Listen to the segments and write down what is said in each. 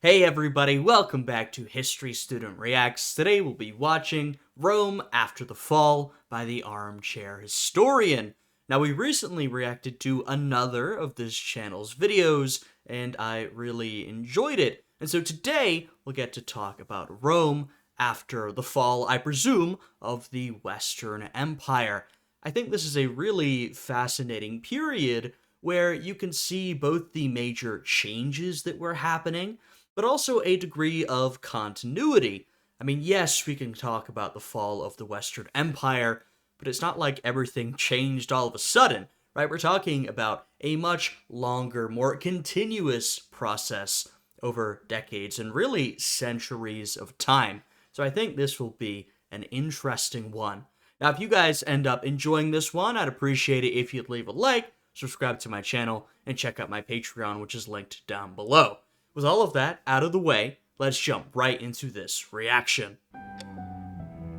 Hey everybody, welcome back to History Student Reacts. Today we'll be watching Rome After the Fall by the Armchair Historian. Now we recently reacted to another of this channel's videos, and I really enjoyed it. And so today we'll get to talk about Rome after the fall, I presume, of the Western Empire. I think this is a really fascinating period where you can see both the major changes that were happening, but also a degree of continuity. I mean, yes, we can talk about the fall of the Western Empire, but it's not like everything changed all of a sudden, right? We're talking about a much longer, more continuous process over decades and really centuries of time. So I think this will be an interesting one. Now, if you guys end up enjoying this one, I'd appreciate it if you'd leave a like, subscribe to my channel, and check out my Patreon, which is linked down below. With all of that out of the way, let's jump right into this reaction.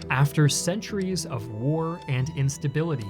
After centuries of war and instability,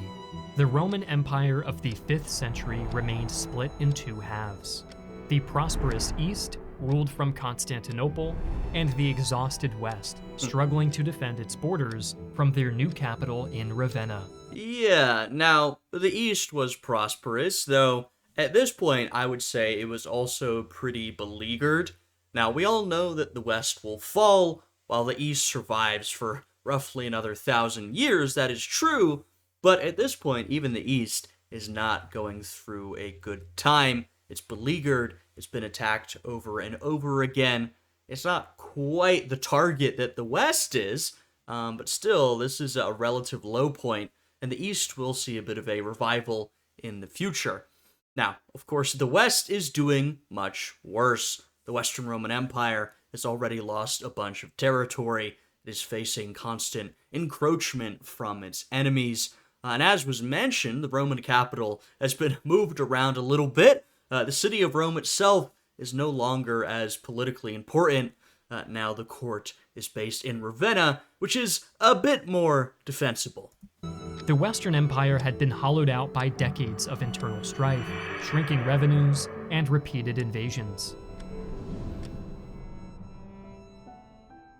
the Roman Empire of the 5th century remained split in two halves. The prosperous East ruled from Constantinople, and the exhausted West, struggling to defend its borders from their new capital in Ravenna. Yeah, now, the East was prosperous, though at this point I would say it was also pretty beleaguered. Now, we all know that the West will fall while the East survives for roughly another 1,000 years. That is true, but at this point, even the East is not going through a good time. It's beleaguered, it's been attacked over and over again. It's not quite the target that the West is, but still, this is a relative low point, and the East will see a bit of a revival in the future. Now, of course, the West is doing much worse. The Western Roman Empire has already lost a bunch of territory. It is facing constant encroachment from its enemies. And as was mentioned, the Roman capital has been moved around a little bit. The city of Rome itself is no longer as politically important. Now the court is based in Ravenna, which is a bit more defensible. The Western Empire had been hollowed out by decades of internal strife, shrinking revenues, and repeated invasions.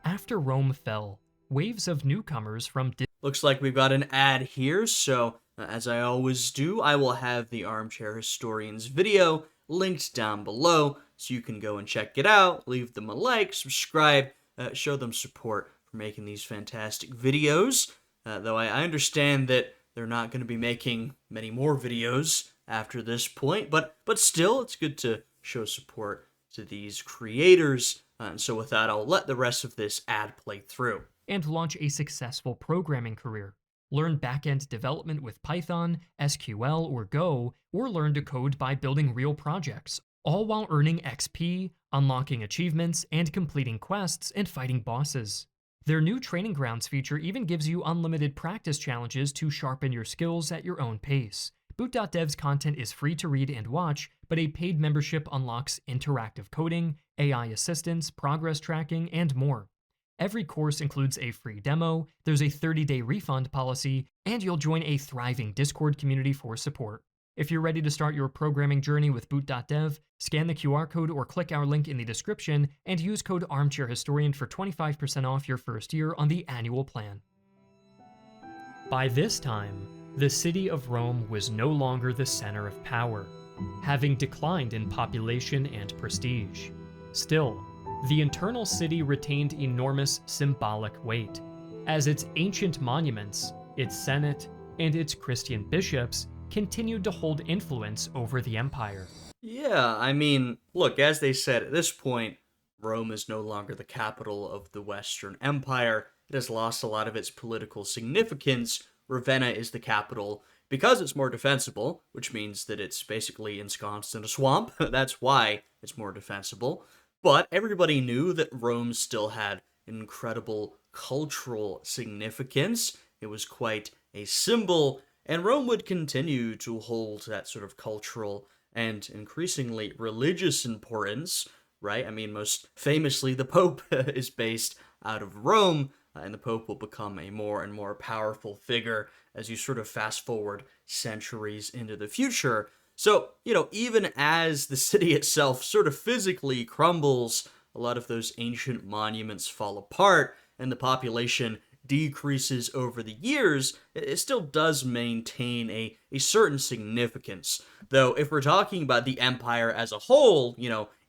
After Rome fell, waves of newcomers from Looks like we've got an ad here, so as I always do, I will have the Armchair Historian's video linked down below, so you can go and check it out, leave them a like, subscribe, show them support for making these fantastic videos. Though I understand that they're not going to be making many more videos after this point, but still, it's good to show support to these creators. And so with that, I'll let the rest of this ad play through. and launch a successful programming career. Learn back-end development with Python, SQL, or Go, or learn to code by building real projects, all while earning XP, unlocking achievements, and completing quests and fighting bosses. Their new Training Grounds feature even gives you unlimited practice challenges to sharpen your skills at your own pace. Boot.dev's content is free to read and watch, but a paid membership unlocks interactive coding, AI assistance, progress tracking, and more. Every course includes a free demo, there's a 30-day refund policy, and you'll join a thriving Discord community for support. If you're ready to start your programming journey with Boot.dev, scan the QR code or click our link in the description and use code ArmchairHistorian for 25% off your first year on the annual plan. By this time, the city of Rome was no longer the center of power, having declined in population and prestige. Still, the internal city retained enormous symbolic weight, as its ancient monuments, its senate, and its Christian bishops continued to hold influence over the empire. Yeah, I mean, look, as they said, at this point, Rome is no longer the capital of the Western Empire. It has lost a lot of its political significance. Ravenna is the capital because it's more defensible, which means that it's basically ensconced in a swamp. That's why it's more defensible. But everybody knew that Rome still had incredible cultural significance. It was quite a symbol, and Rome would continue to hold that sort of cultural and increasingly religious importance, right? I mean, most famously, the Pope is based out of Rome, and the Pope will become a more and more powerful figure as you sort of fast forward centuries into the future. So, even as the city itself sort of physically crumbles, a lot of those ancient monuments fall apart and the population decreases over the years, it still does maintain a certain significance. Though, if we're talking about the empire as a whole,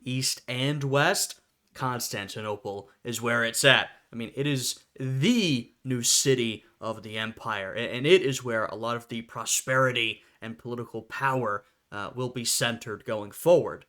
east and west, Constantinople is where it's at. I mean, it is the new city of the empire, and it is where a lot of the prosperity and political power will be centered going forward.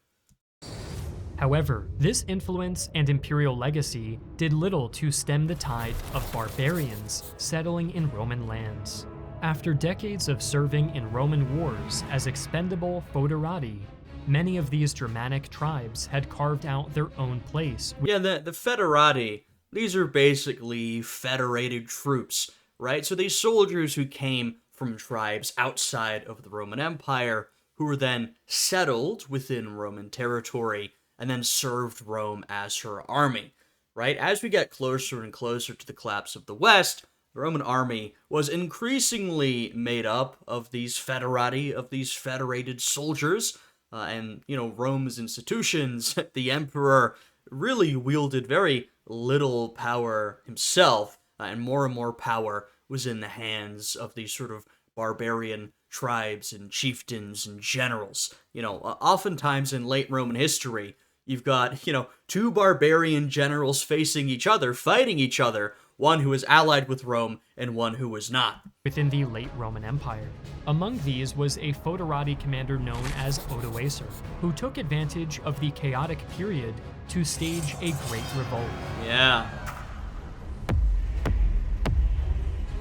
However, this influence and imperial legacy did little to stem the tide of barbarians settling in Roman lands. After decades of serving in Roman wars as expendable foederati, many of these Germanic tribes had carved out their own place. Yeah, the foederati, these are basically federated troops, right? So these soldiers who came from tribes outside of the Roman Empire, who were then settled within Roman territory and then served Rome as her army, right? As we get closer and closer to the collapse of the West, the Roman army was increasingly made up of these federati, of these federated soldiers, and, Rome's institutions, the emperor really wielded very little power himself, and more power was in the hands of these sort of barbarian tribes and chieftains and generals. Oftentimes in late Roman history, you've got, two barbarian generals facing each other, fighting each other, one who was allied with Rome and one who was not. Within the late Roman Empire. Among these was a foederati commander known as Odoacer, who took advantage of the chaotic period to stage a great revolt. Yeah.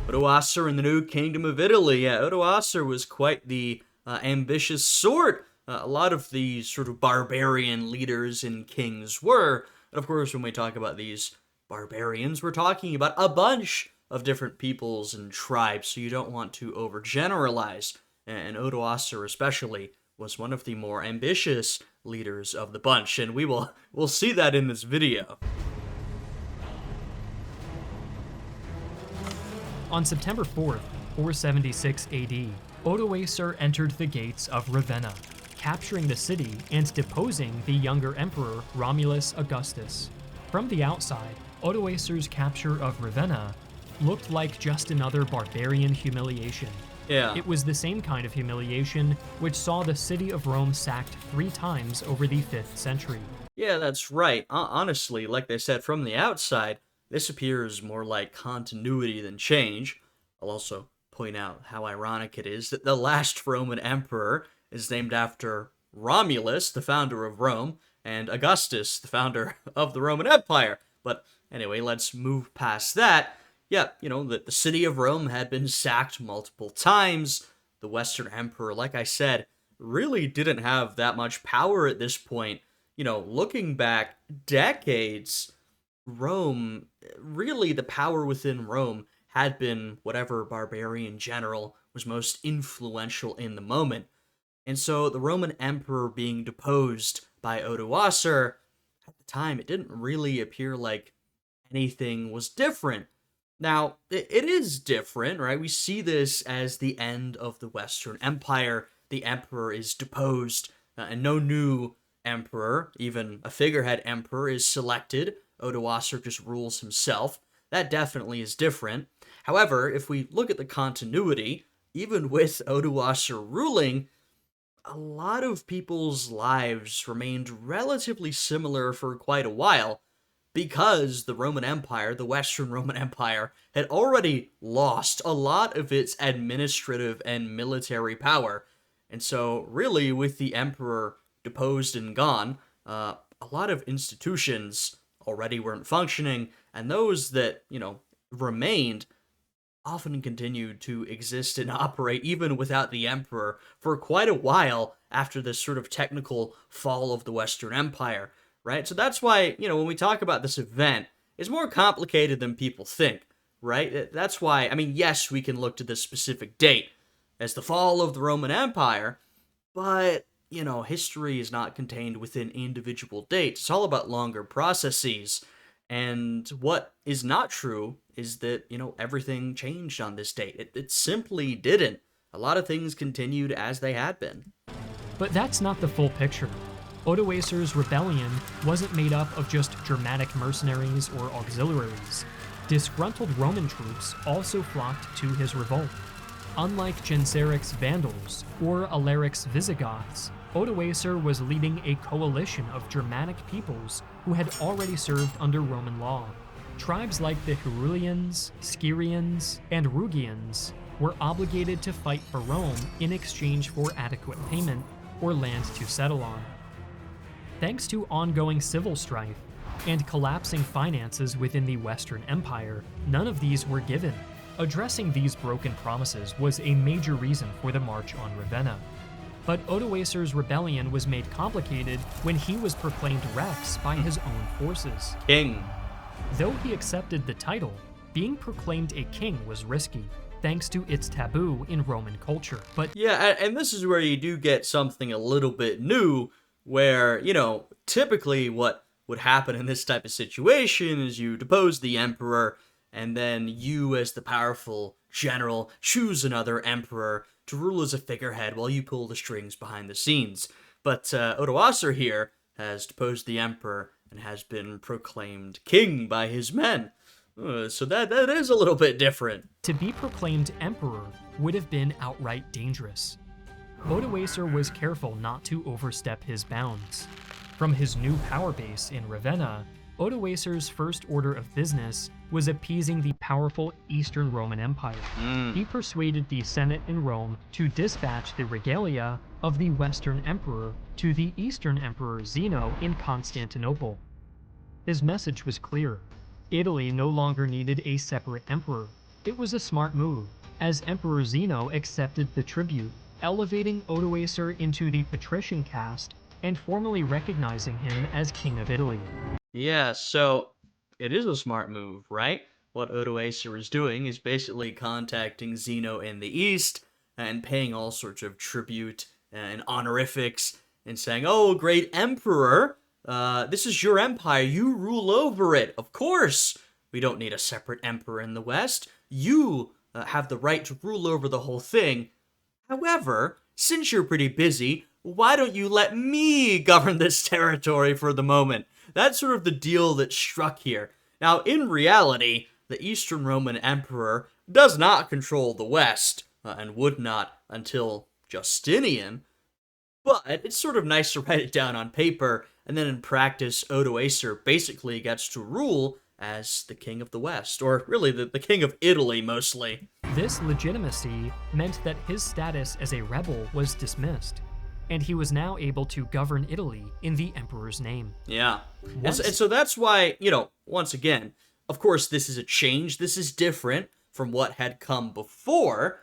Odoacer in the New Kingdom of Italy. Yeah, Odoacer was quite the ambitious sort. A lot of these sort of barbarian leaders and kings were. And of course, when we talk about these barbarians, we're talking about a bunch of different peoples and tribes, so you don't want to overgeneralize. And Odoacer especially was one of the more ambitious leaders of the bunch, and we'll see that in this video. On September 4th, 476 AD, Odoacer entered the gates of Ravenna, capturing the city and deposing the younger emperor Romulus Augustus. From the outside, Odoacer's capture of Ravenna looked like just another barbarian humiliation. Yeah. It was the same kind of humiliation which saw the city of Rome sacked 3 times over the 5th century. Yeah, that's right. Honestly, like they said, from the outside, this appears more like continuity than change. I'll also point out how ironic it is that the last Roman emperor is named after Romulus, the founder of Rome, and Augustus, the founder of the Roman Empire. But anyway, let's move past that. Yeah, the city of Rome had been sacked multiple times. The Western Emperor, like I said, really didn't have that much power at this point. Looking back decades, Rome, really the power within Rome had been whatever barbarian general was most influential in the moment. And so the Roman emperor being deposed by Odoacer, at the time, it didn't really appear like anything was different. Now, it is different, right? We see this as the end of the Western Empire. The emperor is deposed, and no new emperor, even a figurehead emperor, is selected. Odoacer just rules himself. That definitely is different. However, if we look at the continuity, even with Odoacer ruling, a lot of people's lives remained relatively similar for quite a while, because the Roman Empire, the Western Roman Empire, had already lost a lot of its administrative and military power. And so, really, with the emperor deposed and gone, a lot of institutions already weren't functioning, and those that, remained often continued to exist and operate even without the emperor for quite a while after this sort of technical fall of the Western Empire. Right? So that's why, when we talk about this event, it's more complicated than people think, right? That's why, yes, we can look to this specific date as the fall of the Roman Empire, but, history is not contained within individual dates. It's all about longer processes. And what is not true is that, everything changed on this date. It simply didn't. A lot of things continued as they had been. But that's not the full picture. Odoacer's rebellion wasn't made up of just Germanic mercenaries or auxiliaries. Disgruntled Roman troops also flocked to his revolt. Unlike Genseric's Vandals or Alaric's Visigoths, Odoacer was leading a coalition of Germanic peoples who had already served under Roman law. Tribes like the Herulians, Scyrians, and Rugians were obligated to fight for Rome in exchange for adequate payment or land to settle on. Thanks to ongoing civil strife and collapsing finances within the Western Empire, none of these were given. Addressing these broken promises was a major reason for the march on Ravenna. But Odoacer's rebellion was made complicated when he was proclaimed Rex by his own forces. King. Though he accepted the title, being proclaimed a king was risky, thanks to its taboo in Roman culture. But Yeah, and this is where you do get something a little bit new, where, typically what would happen in this type of situation is you depose the emperor, and then you, as the powerful general, choose another emperor to rule as a figurehead while you pull the strings behind the scenes. But Odoacer here has deposed the emperor and has been proclaimed king by his men. So that is a little bit different. to be proclaimed emperor would have been outright dangerous. Odoacer was careful not to overstep his bounds. From his new power base in Ravenna, Odoacer's first order of business was appeasing the powerful Eastern Roman Empire. He persuaded the Senate in Rome to dispatch the regalia of the Western Emperor to the Eastern Emperor Zeno in Constantinople. His message was clear. Italy no longer needed a separate emperor. It was a smart move, as Emperor Zeno accepted the tribute, elevating Odoacer into the patrician caste and formally recognizing him as King of Italy. Yeah, so it is a smart move, right? What Odoacer is doing is basically contacting Zeno in the east and paying all sorts of tribute and honorifics and saying, "Oh, great emperor, this is your empire. You rule over it. Of course, we don't need a separate emperor in the West. You have the right to rule over the whole thing. However, since you're pretty busy, why don't you let me govern this territory for the moment?" That's sort of the deal that struck here. Now, in reality, the Eastern Roman Emperor does not control the West, and would not until Justinian, but it's sort of nice to write it down on paper, and then in practice, Odoacer basically gets to rule as the king of the West, or really the king of Italy, mostly. This legitimacy meant that his status as a rebel was dismissed, and he was now able to govern Italy in the emperor's name. Yeah. And so that's why, once again, of course, this is a change. This is different from what had come before.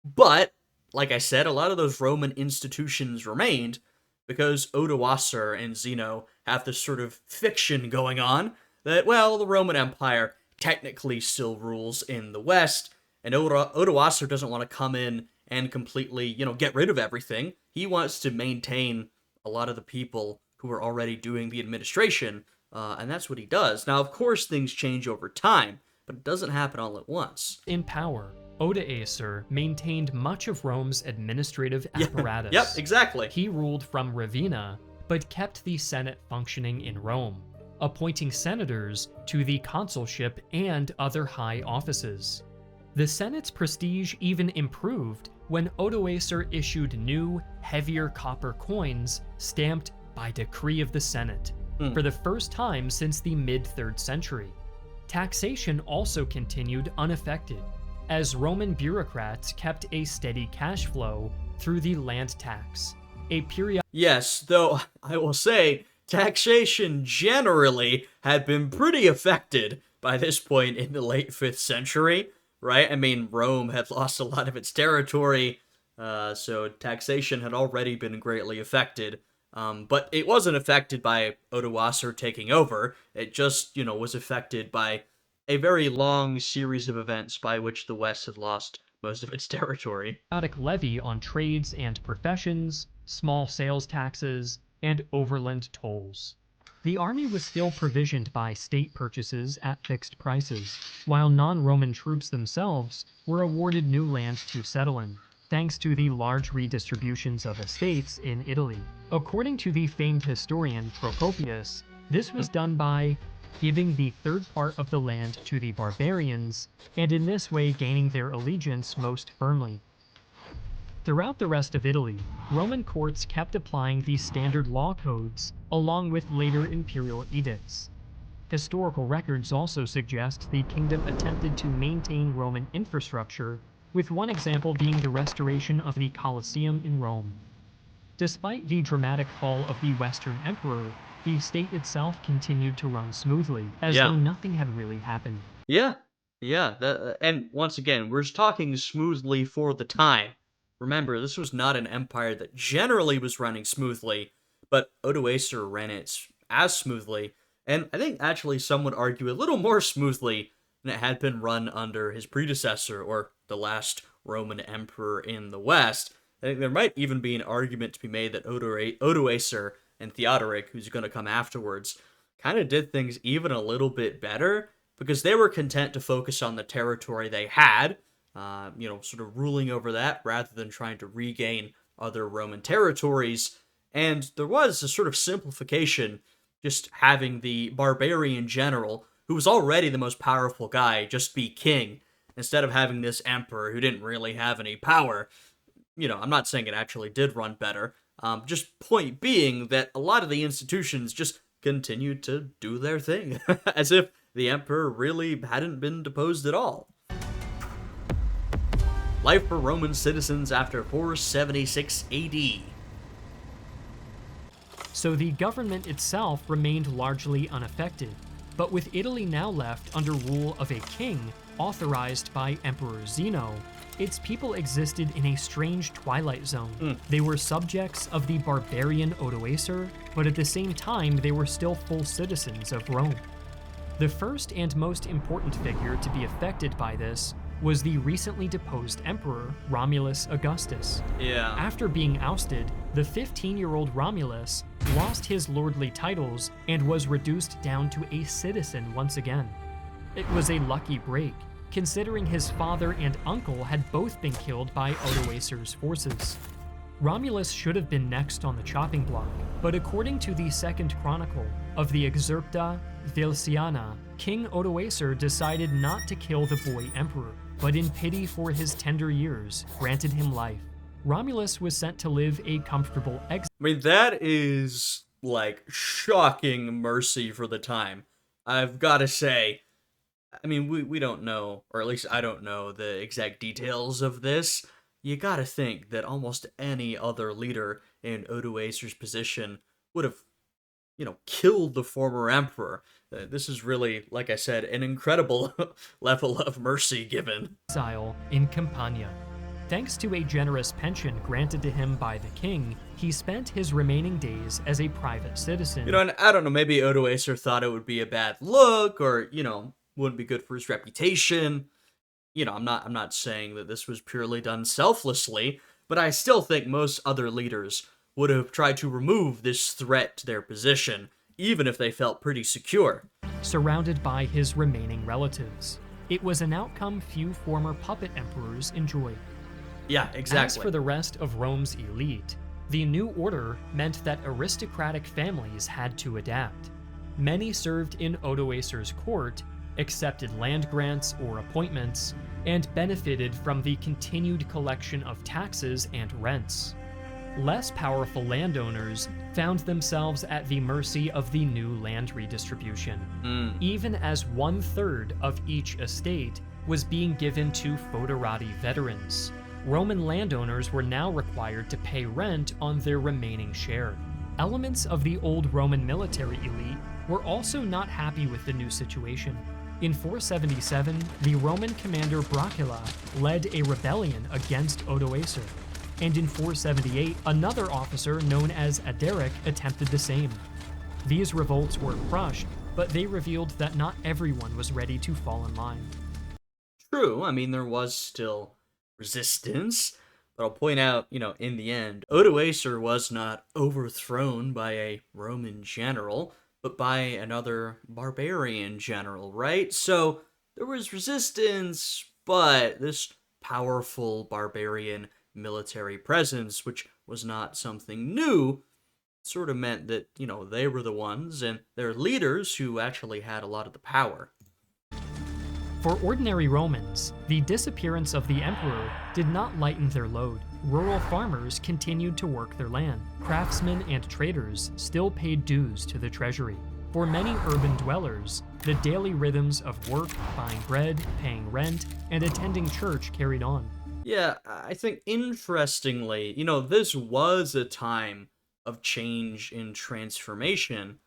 But, like I said, a lot of those Roman institutions remained because Odoacer and Zeno have this sort of fiction going on that, well, the Roman Empire technically still rules in the West, and Odoacer doesn't want to come in and completely, get rid of everything. He wants to maintain a lot of the people who are already doing the administration, and that's what he does. Now, of course, things change over time, but it doesn't happen all at once. In power, Odoacer maintained much of Rome's administrative apparatus. Yep, exactly. He ruled from Ravenna, but kept the Senate functioning in Rome, appointing senators to the consulship and other high offices. The Senate's prestige even improved when Odoacer issued new, heavier copper coins stamped by decree of the Senate for the first time since the mid-3rd century. Taxation also continued unaffected, as Roman bureaucrats kept a steady cash flow through the land tax, a period. Yes, though I will say, taxation generally had been pretty affected by this point in the late 5th century. Right? I mean, Rome had lost a lot of its territory, so taxation had already been greatly affected. But it wasn't affected by Odoacer taking over. It just, was affected by a very long series of events by which the West had lost most of its territory. Levy on trades and professions, small sales taxes, and overland tolls. The army was still provisioned by state purchases at fixed prices, while non-Roman troops themselves were awarded new land to settle in. thanks to the large redistributions of estates in Italy. According to the famed historian Procopius, this was done by giving the third part of the land to the barbarians, and in this way gaining their allegiance most firmly. Throughout the rest of Italy, Roman courts kept applying these standard law codes, along with later imperial edicts. Historical records also suggest the kingdom attempted to maintain Roman infrastructure, with one example being the restoration of the Colosseum in Rome. Despite the dramatic fall of the Western Emperor, the state itself continued to run smoothly, as Yeah. though nothing had really happened. Yeah. Yeah. And once again, we're just talking smoothly for the time. Remember, this was not an empire that generally was running smoothly, but Odoacer ran it as smoothly, and I think actually some would argue a little more smoothly than it had been run under his predecessor, or the last Roman emperor in the West. I think there might even be an argument to be made that Odoacer and Theodoric, who's going to come afterwards, kind of did things even a little bit better because they were content to focus on the territory they had, sort of ruling over that rather than trying to regain other Roman territories. And there was a sort of simplification, just having the barbarian general, who was already the most powerful guy, just be king, instead of having this emperor who didn't really have any power. I'm not saying it actually did run better. Just point being that a lot of the institutions just continued to do their thing, as if the emperor really hadn't been deposed at all. Life for Roman citizens after 476 AD. So the government itself remained largely unaffected, but with Italy now left under rule of a king authorized by Emperor Zeno, its people existed in a strange twilight zone. They were subjects of the barbarian Odoacer, but at the same time they were still full citizens of Rome. The first and most important figure to be affected by this was the recently deposed emperor, Romulus Augustus. Yeah. After being ousted, the 15-year-old Romulus lost his lordly titles and was reduced down to a citizen once again. It was a lucky break, considering his father and uncle had both been killed by Odoacer's forces. Romulus should have been next on the chopping block, but according to the Second Chronicle of the Excerpta Vilciana, King Odoacer decided not to kill the boy emperor, but in pity for his tender years, granted him life. Romulus was sent to live a comfortable exile. I mean, that is, like, shocking mercy for the time. I've got to say, I mean, we don't know, or at least I don't know the exact details of this. You gotta think that almost any other leader in Odoacer's position would have, killed the former emperor. This is really, like I said, an incredible level of mercy given. In Campania. Thanks to a generous pension granted to him by the king, he spent his remaining days as a private citizen. And I don't know, maybe Odoacer thought it would be a bad look, or, wouldn't be good for his reputation. I'm not saying that this was purely done selflessly, but I still think most other leaders would have tried to remove this threat to their position, even if they felt pretty secure. Surrounded by his remaining relatives. It was an outcome few former puppet emperors enjoyed. Yeah, exactly. As for the rest of Rome's elite, the new order meant that aristocratic families had to adapt. Many served in Odoacer's court, accepted land grants or appointments, and benefited from the continued collection of taxes and rents. Less powerful landowners found themselves at the mercy of the new land redistribution, even as 1/3 of each estate was being given to foederati veterans. Roman landowners were now required to pay rent on their remaining share. Elements of the old Roman military elite were also not happy with the new situation. In 477, the Roman commander Bracula led a rebellion against Odoacer, and in 478, another officer known as Aderic attempted the same. These revolts were crushed, but they revealed that not everyone was ready to fall in line. True, I mean, there was still resistance, but I'll point out, in the end, Odoacer was not overthrown by a Roman general, but by another barbarian general, right? So there was resistance, but this powerful barbarian military presence, which was not something new, sort of meant that, they were the ones and their leaders who actually had a lot of the power. For ordinary Romans, the disappearance of the emperor did not lighten their load. Rural farmers continued to work their land. Craftsmen and traders still paid dues to the treasury. For many urban dwellers, the daily rhythms of work, buying bread, paying rent, and attending church carried on. Yeah, I think interestingly, this was a time of change and transformation.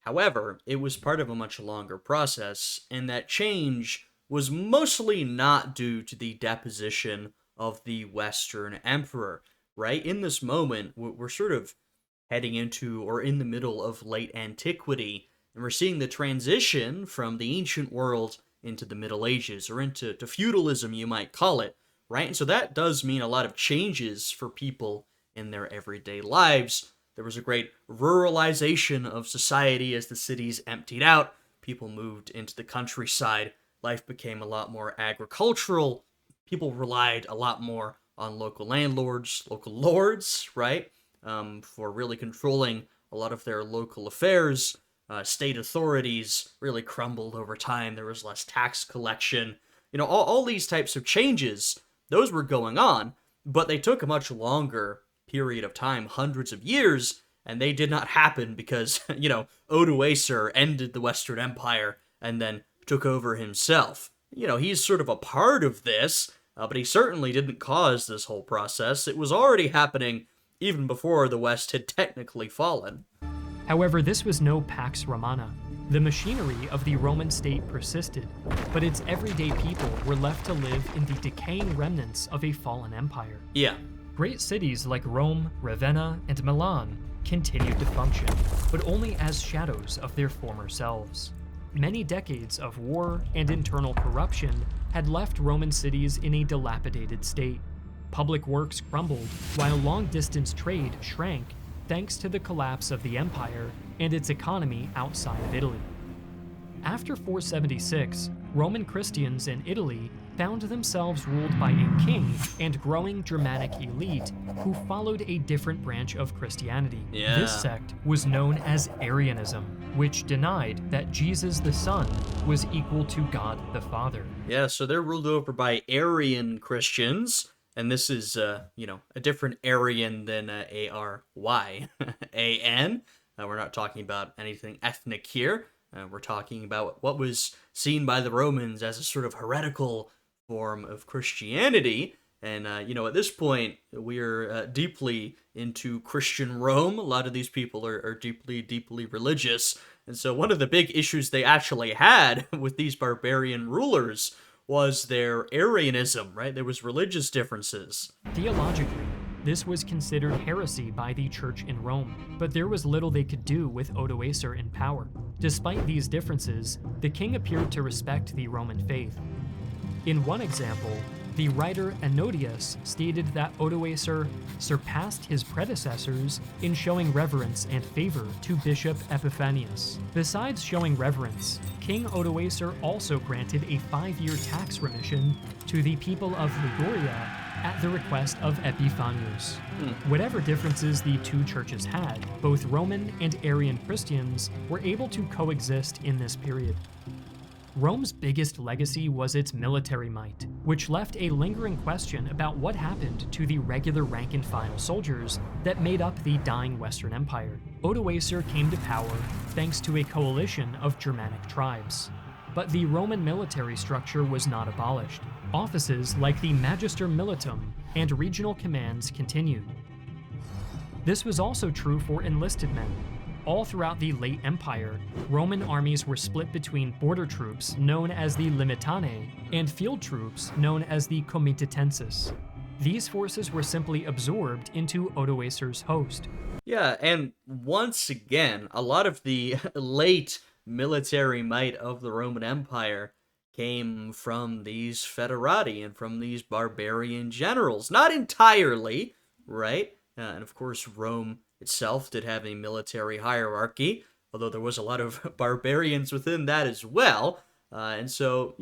However, it was part of a much longer process, and that change was mostly not due to the deposition of the Western Emperor, right? In this moment, we're sort of heading into or in the middle of late antiquity, and we're seeing the transition from the ancient world into the Middle Ages, or into feudalism, you might call it, right? And so that does mean a lot of changes for people in their everyday lives. There was a great ruralization of society as the cities emptied out. People moved into the countryside. Life became a lot more agricultural. People relied a lot more on local landlords, local lords, right? For really controlling a lot of their local affairs. State authorities really crumbled over time. There was less tax collection. All these types of changes, those were going on, but they took a much longer period of time, hundreds of years, and they did not happen because, Odoacer ended the Western Empire and then took over himself. He's sort of a part of this, but he certainly didn't cause this whole process. It was already happening even before the West had technically fallen. However, this was no Pax Romana. The machinery of the Roman state persisted, but its everyday people were left to live in the decaying remnants of a fallen empire. Yeah. Great cities like Rome, Ravenna, and Milan continued to function, but only as shadows of their former selves. Many decades of war and internal corruption had left Roman cities in a dilapidated state. Public works crumbled, while long-distance trade shrank thanks to the collapse of the empire and its economy outside of Italy. After 476, Roman Christians in Italy found themselves ruled by a king and growing Germanic elite who followed a different branch of Christianity. Yeah. This sect was known as Arianism, which denied that Jesus the Son was equal to God the Father. Yeah, so they're ruled over by Arian Christians, and this is, a different Aryan than A-R-Y-A-N. We're not talking about anything ethnic here. We're talking about what was seen by the Romans as a sort of heretical form of Christianity. And, at this point, we're deeply into Christian Rome. A lot of these people are deeply, deeply religious. And so one of the big issues they actually had with these barbarian rulers was their Arianism, right? There was religious differences. Theologically, this was considered heresy by the church in Rome, but there was little they could do with Odoacer in power. Despite these differences, the king appeared to respect the Roman faith. In one example, the writer Anodius stated that Odoacer surpassed his predecessors in showing reverence and favor to Bishop Epiphanius. Besides showing reverence, King Odoacer also granted a 5-year tax remission to the people of Liguria at the request of Epiphanius. Whatever differences the two churches had, both Roman and Arian Christians were able to coexist in this period. Rome's biggest legacy was its military might, which left a lingering question about what happened to the regular rank-and-file soldiers that made up the dying Western Empire. Odoacer came to power thanks to a coalition of Germanic tribes. But the Roman military structure was not abolished. Offices like the Magister Militum and regional commands continued. This was also true for enlisted men. All throughout the late Empire, Roman armies were split between border troops known as the Limitanae and field troops known as the Comitatenses. These forces were simply absorbed into Odoacer's host. Yeah, and once again, a lot of the late military might of the Roman Empire came from these foederati and from these barbarian generals. Not entirely, right? And of course, Rome itself did have a military hierarchy, although there was a lot of barbarians within that as well. And so,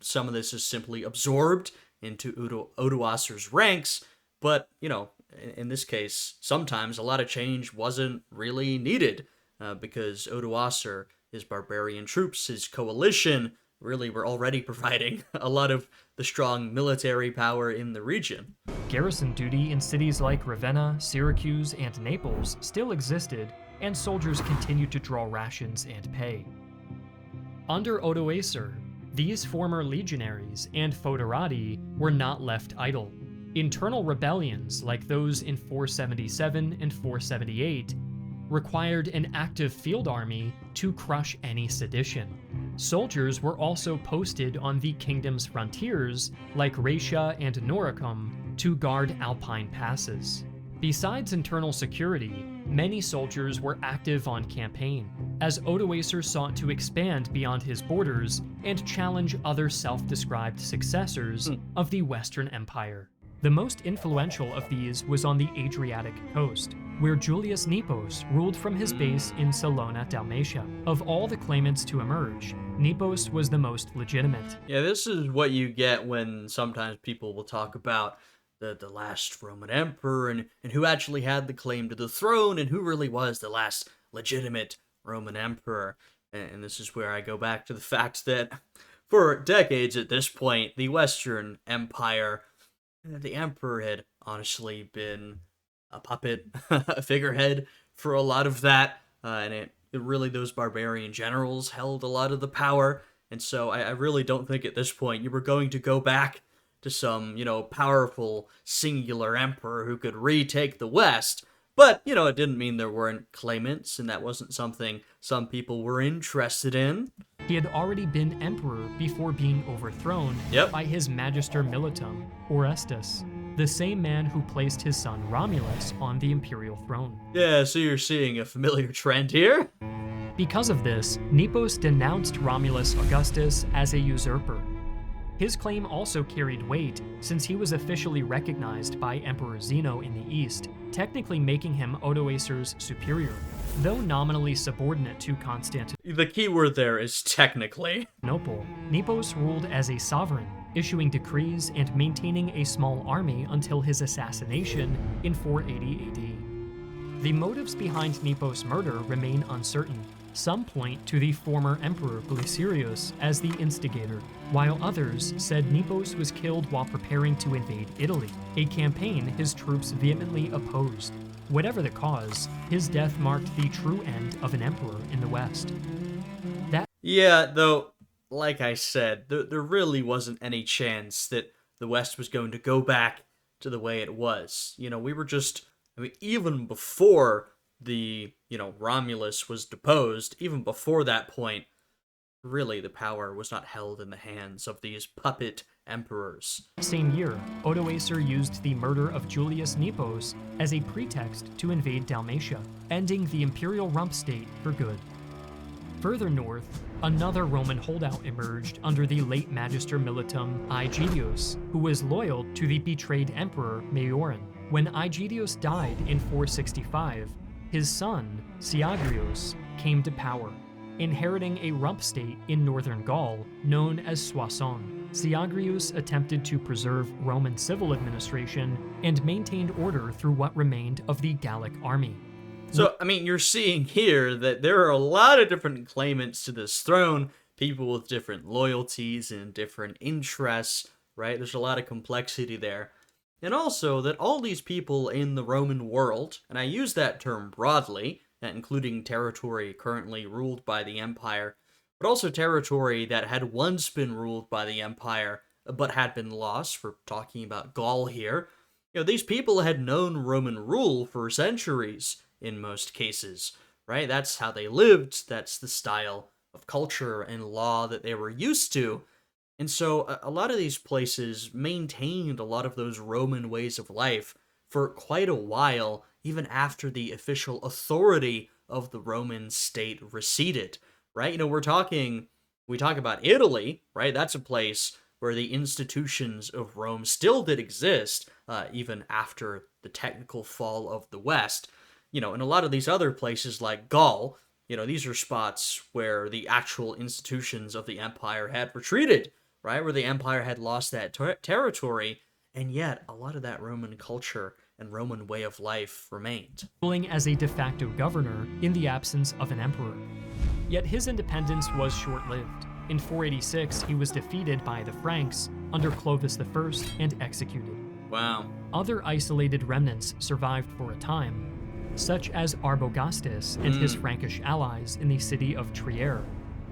some of this is simply absorbed into Odoacer's ranks, But, in this case, sometimes a lot of change wasn't really needed because Odoacer, his barbarian troops, his coalition, really were already providing a lot of the strong military power in the region. Garrison duty in cities like Ravenna, Syracuse, and Naples still existed, and soldiers continued to draw rations and pay. Under Odoacer, these former legionaries and foederati were not left idle. Internal rebellions, like those in 477 and 478, required an active field army to crush any sedition. Soldiers were also posted on the kingdom's frontiers, like Raetia and Noricum, to guard alpine passes. Besides internal security, many soldiers were active on campaign, as Odoacer sought to expand beyond his borders and challenge other self-described successors of the Western Empire. The most influential of these was on the Adriatic coast, where Julius Nepos ruled from his base in Salona, Dalmatia. Of all the claimants to emerge, Nepos was the most legitimate. Yeah, this is what you get when sometimes people will talk about the last Roman emperor and who actually had the claim to the throne and who really was the last legitimate Roman emperor. And this is where I go back to the fact that for decades at this point, the Western Empire, the emperor had honestly been a puppet, a figurehead for a lot of that, and it really, those barbarian generals held a lot of the power, and so I really don't think at this point you were going to go back to some, powerful singular emperor who could retake the West. But, it didn't mean there weren't claimants, and that wasn't something some people were interested in. He had already been emperor before being overthrown by his Magister Militum, Orestes, the same man who placed his son Romulus on the imperial throne. Yeah, so you're seeing a familiar trend here? Because of this, Nepos denounced Romulus Augustus as a usurper. His claim also carried weight, since he was officially recognized by Emperor Zeno in the east, technically making him Odoacer's superior, though nominally subordinate to Constantinople. The key word there is technically. Nepos ruled as a sovereign, issuing decrees and maintaining a small army until his assassination in 480 AD. The motives behind Nepos' murder remain uncertain. Some point to the former emperor Glycerius as the instigator, while others said Nepos was killed while preparing to invade Italy, a campaign his troops vehemently opposed. Whatever the cause, his death marked the true end of an emperor in the West. Yeah, though, like I said, there really wasn't any chance that the West was going to go back to the way it was. We were just, even before the, Romulus was deposed, even before that point, really the power was not held in the hands of these puppet emperors. Same year, Odoacer used the murder of Julius Nepos as a pretext to invade Dalmatia, ending the imperial rump state for good. Further north, another Roman holdout emerged under the late Magister Militum Aegidius, who was loyal to the betrayed emperor Maiorin. When Aegidius died in 465, his son, Syagrius, came to power, inheriting a rump state in northern Gaul known as Soissons. Syagrius attempted to preserve Roman civil administration and maintained order through what remained of the Gallic army. So, you're seeing here that there are a lot of different claimants to this throne, people with different loyalties and different interests, right? There's a lot of complexity there. And also that all these people in the Roman world, and I use that term broadly, including territory currently ruled by the empire, but also territory that had once been ruled by the empire, but had been lost, for talking about Gaul here. These people had known Roman rule for centuries, in most cases, right? That's how they lived, that's the style of culture and law that they were used to. And so a lot of these places maintained a lot of those Roman ways of life for quite a while, even after the official authority of the Roman state receded, right? We talk about Italy, right? That's a place where the institutions of Rome still did exist, even after the technical fall of the West. In a lot of these other places like Gaul, these are spots where the actual institutions of the empire had retreated, right? Where the empire had lost that territory, and yet a lot of that Roman culture and Roman way of life remained. Ruling as a de facto governor in the absence of an emperor. Yet his independence was short-lived. In 486, he was defeated by the Franks under Clovis I and executed. Wow. Other isolated remnants survived for a time, such as Arbogastes and his Frankish allies in the city of Trier,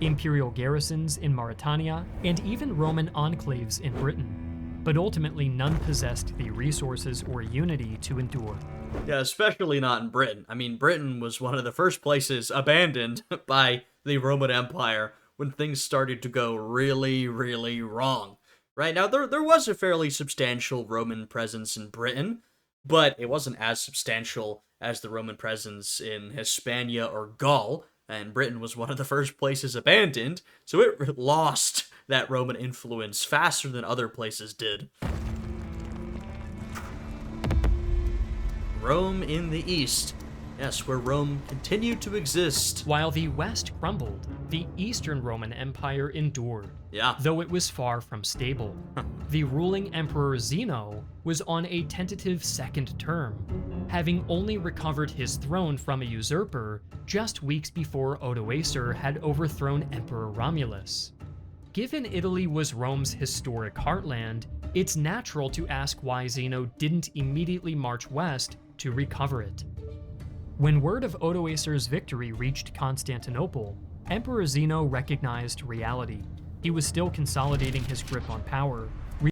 imperial garrisons in Mauritania, and even Roman enclaves in Britain. But ultimately, none possessed the resources or unity to endure. Yeah, especially not in Britain. I mean, Britain was one of the first places abandoned by the Roman Empire when things started to go really, really wrong. Right now, there was a fairly substantial Roman presence in Britain, but it wasn't as substantial as the Roman presence in Hispania or Gaul, and Britain was one of the first places abandoned, so it lost that Roman influence faster than other places did. Rome in the East. Yes, where Rome continued to exist. While the West crumbled, the Eastern Roman Empire endured, Yeah. though it was far from stable. The ruling Emperor Zeno was on a tentative second term, having only recovered his throne from a usurper just weeks before Odoacer had overthrown Emperor Romulus. Given Italy was Rome's historic heartland, it's natural to ask why Zeno didn't immediately march west to recover it. When word of Odoacer's victory reached Constantinople, Emperor Zeno recognized reality. He was still consolidating his grip on power.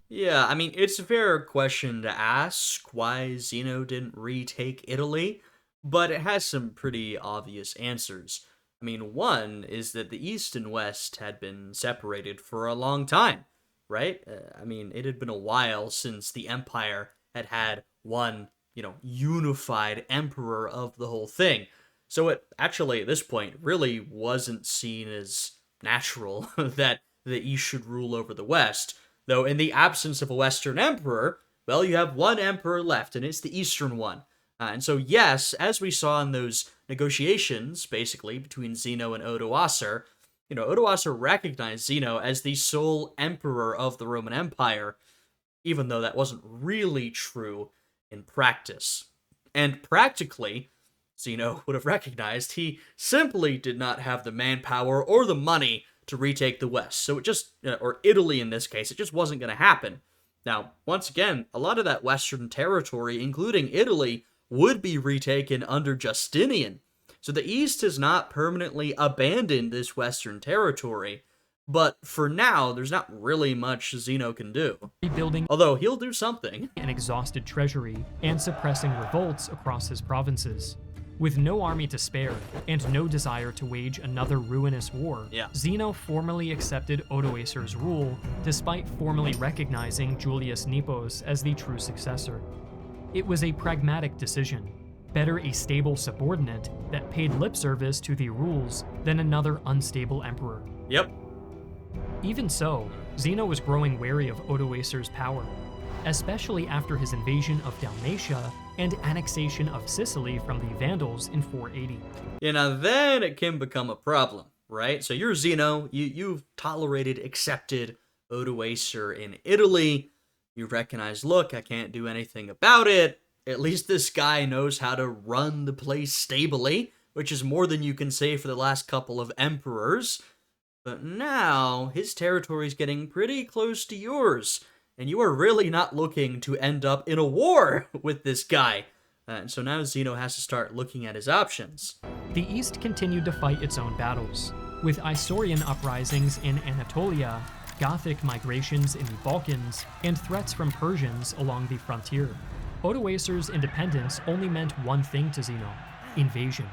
Yeah, I mean, it's a fair question to ask why Zeno didn't retake Italy, but it has some pretty obvious answers. I mean, one is that the East and West had been separated for a long time, right? I mean, it had been a while since the Empire had had one, unified emperor of the whole thing. So it actually, at this point, really wasn't seen as natural that the East should rule over the West. Though in the absence of a Western emperor, well, you have one emperor left, and it's the Eastern one. And so, yes, as we saw in those negotiations, basically, between Zeno and Odoacer, Odoacer recognized Zeno as the sole emperor of the Roman Empire, even though that wasn't really true in practice. And practically, Zeno would have recognized he simply did not have the manpower or the money to retake the West. So it just, or Italy in this case, it just wasn't going to happen. Now, once again, a lot of that Western territory, including Italy, would be retaken under Justinian. So the East has not permanently abandoned this Western territory, but for now, there's not really much Zeno can do. Rebuilding Although he'll do something. an exhausted treasury and suppressing revolts across his provinces. With no army to spare and no desire to wage another ruinous war, Yeah. Zeno formally accepted Odoacer's rule, despite formally recognizing Julius Nepos as the true successor. It was a pragmatic decision. Better a stable subordinate that paid lip service to the rules than another unstable emperor. Yep. Even so, Zeno was growing wary of Odoacer's power, especially after his invasion of Dalmatia and annexation of Sicily from the Vandals in 480. Then it can become a problem, right? So you're Zeno, you've tolerated, accepted Odoacer in Italy. You recognize, look, I can't do anything about it. At least this guy knows how to run the place stably, which is more than you can say for the last couple of emperors. But now, his territory's getting pretty close to yours, and you are really not looking to end up in a war with this guy. And so now Zeno has to start looking at his options. The East continued to fight its own battles, with Isaurian uprisings in Anatolia, Gothic migrations in the Balkans, and threats from Persians along the frontier. Odoacer's independence only meant one thing to Zeno: invasion.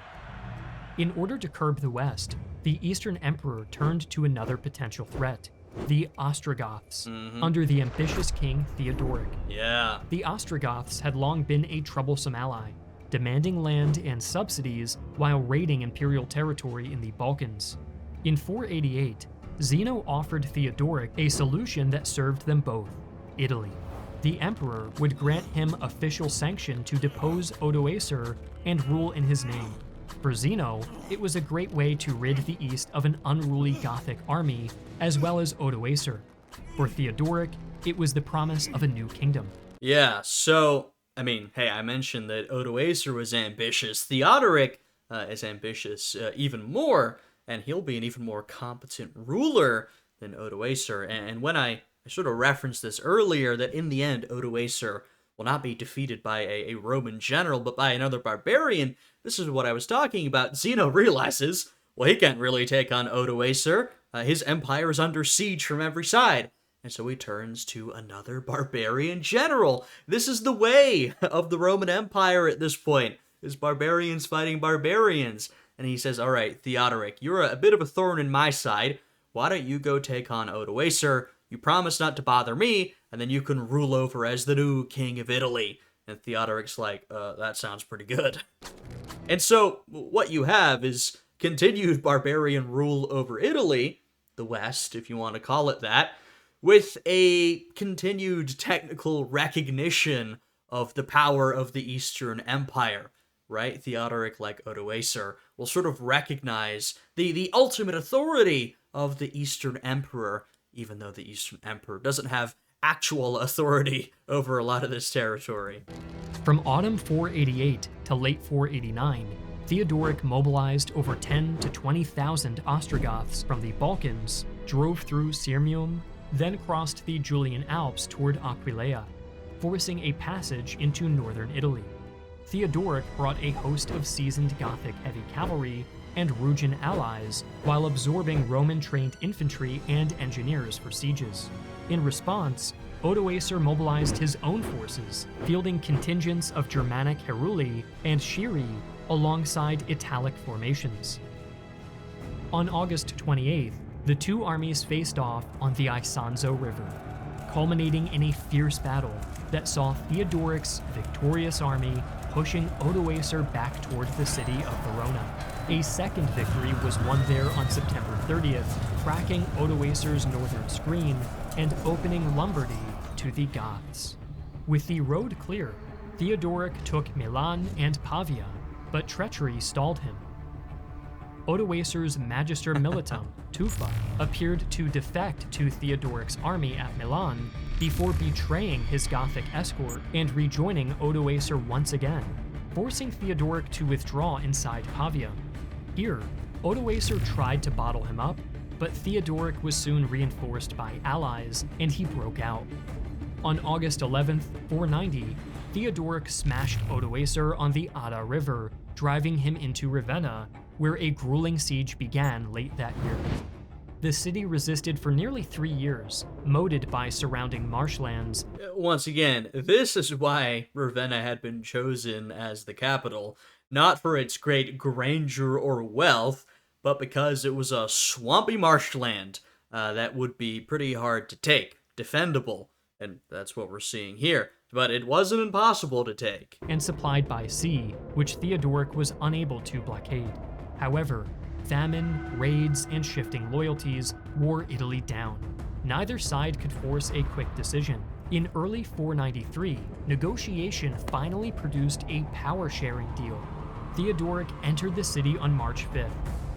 In order to curb the West, the Eastern Emperor turned to another potential threat: the Ostrogoths, under the ambitious king Theodoric. Yeah. The Ostrogoths had long been a troublesome ally, demanding land and subsidies while raiding imperial territory in the Balkans. In 488, Zeno offered Theodoric a solution that served them both: Italy. The emperor would grant him official sanction to depose Odoacer and rule in his name. For Zeno, it was a great way to rid the East of an unruly Gothic army, as well as Odoacer. For Theodoric, It was the promise of a new kingdom. Yeah, so, I mean, hey, I mentioned that Odoacer was ambitious. Theodoric is ambitious even more, and he'll be an even more competent ruler than Odoacer. And when I sort of referenced this earlier, that in the end, Odoacer will not be defeated by a Roman general, but by another barbarian, this is what I was talking about. Zeno realizes, well, he can't really take on Odoacer. His empire is under siege from every side. And so he turns to another barbarian general. This is the way of the Roman Empire at this point, is barbarians fighting barbarians. And he says, all right, Theodoric, you're a bit of a thorn in my side. Why don't you go take on Odoacer? You promise not to bother me, and then you can rule over as the new king of Italy. And Theodoric's like, that sounds pretty good. And so what you have is continued barbarian rule over Italy, the West, if you want to call it that, with a continued technical recognition of the power of the Eastern Empire, right? Theodoric, like Odoacer, will sort of recognize the ultimate authority of the Eastern Emperor, even though the Eastern Emperor doesn't have actual authority over a lot of this territory. From autumn 488 to late 489, Theodoric mobilized over 10 to 20,000 Ostrogoths from the Balkans, drove through Sirmium, then crossed the Julian Alps toward Aquileia, forcing a passage into northern Italy. Theodoric brought a host of seasoned Gothic heavy cavalry and Rugian allies, while absorbing Roman-trained infantry and engineers for sieges. In response, Odoacer mobilized his own forces, fielding contingents of Germanic Heruli and Sciri alongside Italic formations. On August 28th, the two armies faced off on the Isonzo River, culminating in a fierce battle that saw Theodoric's victorious army pushing Odoacer back toward the city of Verona. A second victory was won there on September 30th, cracking Odoacer's northern screen and opening Lombardy to the Goths. With the road clear, Theodoric took Milan and Pavia, but treachery stalled him. Odoacer's Magister Militum, Tufa, appeared to defect to Theodoric's army at Milan before betraying his Gothic escort and rejoining Odoacer once again, forcing Theodoric to withdraw inside Pavia. Here, Odoacer tried to bottle him up, but Theodoric was soon reinforced by allies, and he broke out. On August 11th, 490, Theodoric smashed Odoacer on the Adda River, driving him into Ravenna, where a grueling siege began late that year. The city resisted for nearly 3 years, moated by surrounding marshlands. Once again, this is why Ravenna had been chosen as the capital, not for its great grandeur or wealth, but because it was a swampy marshland that would be pretty hard to take, defendable, and that's what we're seeing here. But it wasn't impossible to take. And supplied by sea, which Theodoric was unable to blockade. However, famine, raids, and shifting loyalties wore Italy down. Neither side could force a quick decision. In early 493, negotiation finally produced a power-sharing deal. Theodoric entered the city on March 5th.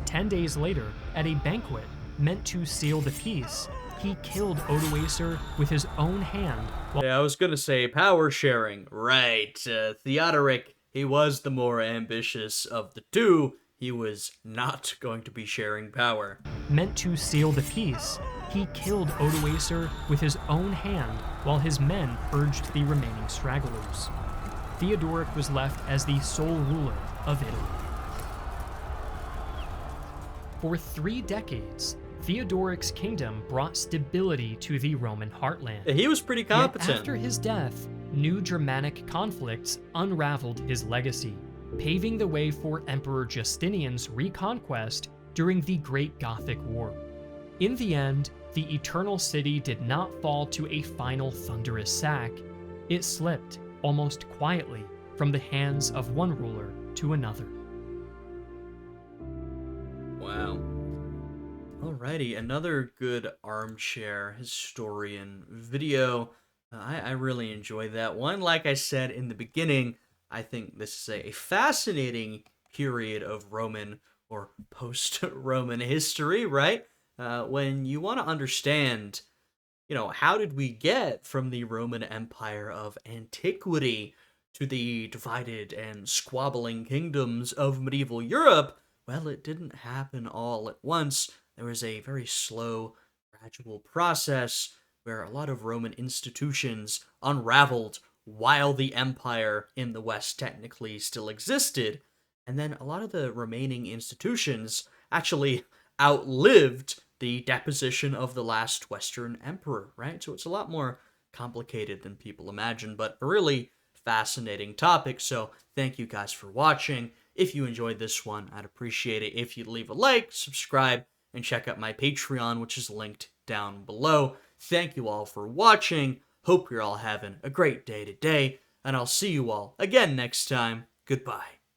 10 days later, at a banquet meant to seal the peace, he killed Odoacer with his own hand. Yeah, I was gonna say power sharing. Right. Theodoric, he was the more ambitious of the two. He was not going to be sharing power. Meant to seal the peace, he killed Odoacer with his own hand while his men purged the remaining stragglers. Theodoric was left as the sole ruler of Italy. For 3 decades, Theodoric's kingdom brought stability to the Roman heartland. He was pretty competent. Yet after his death, new Germanic conflicts unraveled his legacy, paving the way for Emperor Justinian's reconquest during the Great Gothic War. In the end, the Eternal City did not fall to a final thunderous sack. It slipped, almost quietly, from the hands of one ruler to another. Wow. Alrighty, another good armchair historian video. I really enjoyed that one. Like I said in the beginning, I think this is a fascinating period of Roman or post-Roman history, right? When you want to understand how did we get from the Roman Empire of antiquity to the divided and squabbling kingdoms of medieval Europe? Well, it didn't happen all at once. There was a very slow, gradual process where a lot of Roman institutions unraveled while the empire in the West technically still existed. And then a lot of the remaining institutions actually outlived the deposition of the last Western emperor, right? So it's a lot more complicated than people imagine, but a really fascinating topic. So thank you guys for watching. If you enjoyed this one, I'd appreciate it if you'd leave a like, subscribe, and check out my Patreon, which is linked down below. Thank you all for watching. Hope you're all having a great day today, and I'll see you all again next time. Goodbye.